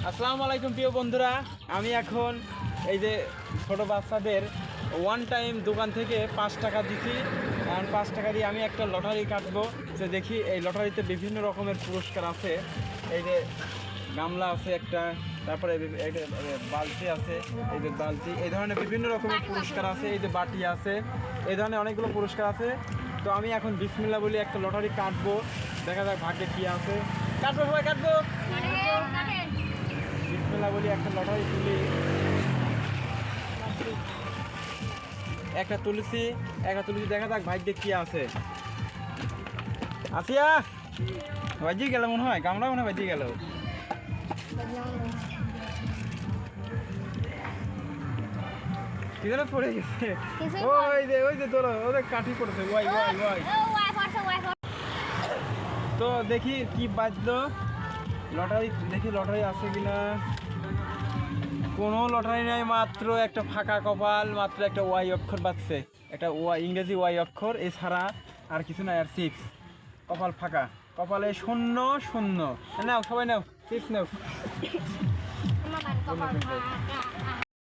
আসসালামু আলাইকুম প্রিয় বন্ধুরা, আমি এখন এই যে ছোটো বাচ্চাদের ওয়ান টাইম দোকান থেকে 5 টাকা দিছি। আর 5 টাকা দিয়ে আমি একটা লটারি কাটবো। যে দেখি এই লটারিতে বিভিন্ন রকমের পুরস্কার আছে। এই যে গামলা আছে একটা, তারপরে বালতি আছে, এই যে বালতি, এই ধরনের বিভিন্ন রকমের পুরস্কার আছে। এই যে বাটি আছে, এই ধরনের অনেকগুলো পুরস্কার আছে। তো আমি এখন বিসমিল্লাহ বলি একটা লটারি কাটবো, দেখা যাক ভাগ্যে কী আছে। কাটবো সবাই, কাটবো। বিসমিল্লাহ বলি একটা লটারি তুলি, একটা তুলেছি, দেখা যাক ভাগ্যে কি আছে। আসিয়া বাজি গেল মনে হয়, গামলা মনে হয় বাজি গেল। কিধারে পড়ে গেছে? ওই যে তোর ওদের কাঠি পড়েছে। তো দেখি কি বাজলো লটারি, দেখি লটারি আছে কিনা। কোনো লটারি নাই, মাত্র একটা ফাঁকা কপাল, মাত্র একটা ওয়াই অক্ষর বাজছে, একটা ইংরেজি ওয়াই অক্ষর, এছাড়া আর কিছু নাই। আর চিপস, কপাল ফাঁকা, কপালে শূন্য শূন্য। নাও সবাই নাও, চিপস নাও।